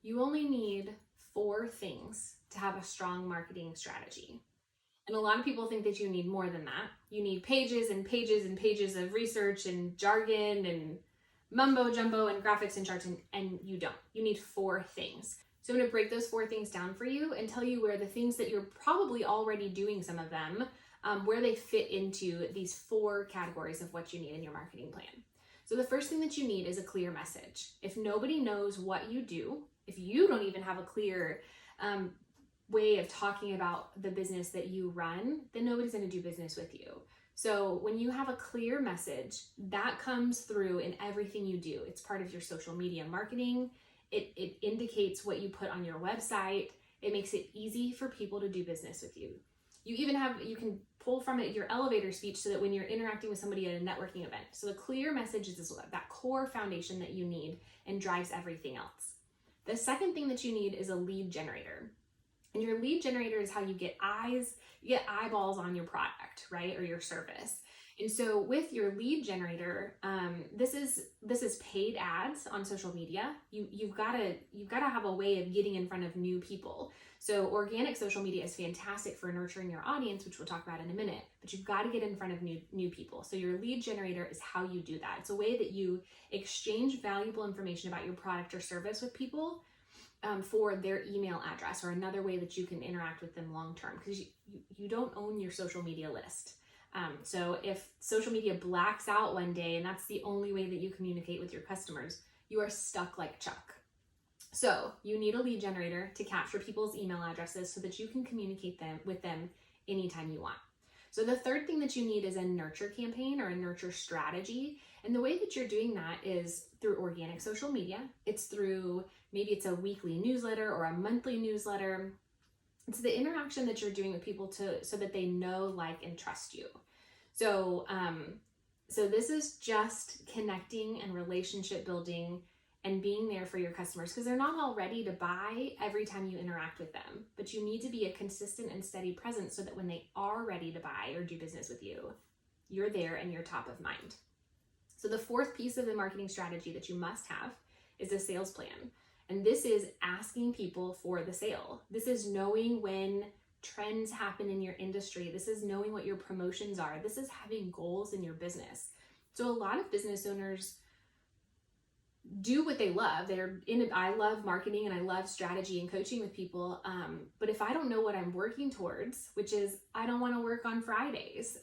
you only need 4 things to have a strong marketing strategy. And a lot of people think that you need more than that. You need pages and pages and pages of research and jargon and mumbo jumbo and graphics and charts, and you don't. You need 4 things. So I'm going to break those 4 things down for you and tell you where the things that you're probably already doing, some of them, where they fit into these 4 categories of what you need in your marketing plan. So the first thing that you need is a clear message. If nobody knows what you do, if you don't even have a clear way of talking about the business that you run, then nobody's going to do business with you. So when you have a clear message, that comes through in everything you do. It's part of your social media marketing. It indicates what you put on your website. It makes it easy for people to do business with you. You can pull from it your elevator speech so that when you're interacting with somebody at a networking event. So the clear message is that core foundation that you need and drives everything else. The second thing that you need is a lead generator. And your lead generator is how you get eyeballs on your product, right? Or your service. And so with your lead generator, this is paid ads on social media. You've got to have a way of getting in front of new people. So organic social media is fantastic for nurturing your audience, which we'll talk about in a minute, but you've got to get in front of new people. So your lead generator is how you do that. It's a way that you exchange valuable information about your product or service with people for their email address, or another way that you can interact with them long term, because you don't own your social media list. So if social media blacks out one day and that's the only way that you communicate with your customers, you are stuck like Chuck. So you need a lead generator to capture people's email addresses so that you can communicate with them anytime you want. So the third thing that you need is a nurture campaign or a nurture strategy. And the way that you're doing that is through organic social media. It's through, maybe it's a weekly newsletter or a monthly newsletter. It's the interaction that you're doing with people so that they know, like, and trust you. So this is just connecting and relationship building and being there for your customers, because they're not all ready to buy every time you interact with them. But you need to be a consistent and steady presence so that when they are ready to buy or do business with you, you're there and you're top of mind. So the fourth piece of the marketing strategy that you must have is a sales plan. And this is asking people for the sale. This is knowing when trends happen in your industry. This is knowing what your promotions are. This is having goals in your business. So a lot of business owners do what they love. I love marketing and I love strategy and coaching with people. But if I don't know what I'm working towards, which is I don't want to work on Fridays,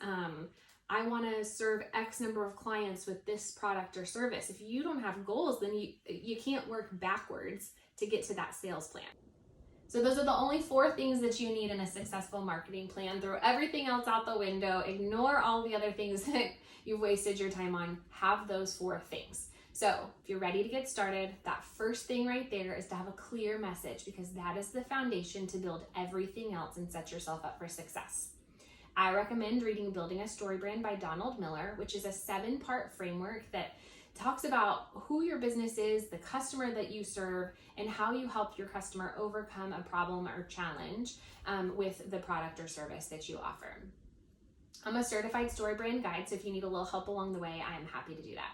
I want to serve X number of clients with this product or service. If you don't have goals, then you can't work backwards to get to that sales plan. So those are the only 4 things that you need in a successful marketing plan. Throw everything else out the window. Ignore all the other things that you've wasted your time on. Have those 4 things. So if you're ready to get started, that first thing right there is to have a clear message, because that is the foundation to build everything else and set yourself up for success. I recommend reading Building a Story Brand by Donald Miller, which is a 7-part framework that talks about who your business is, the customer that you serve, and how you help your customer overcome a problem or challenge with the product or service that you offer. I'm a certified story brand guide, so if you need a little help along the way, I am happy to do that.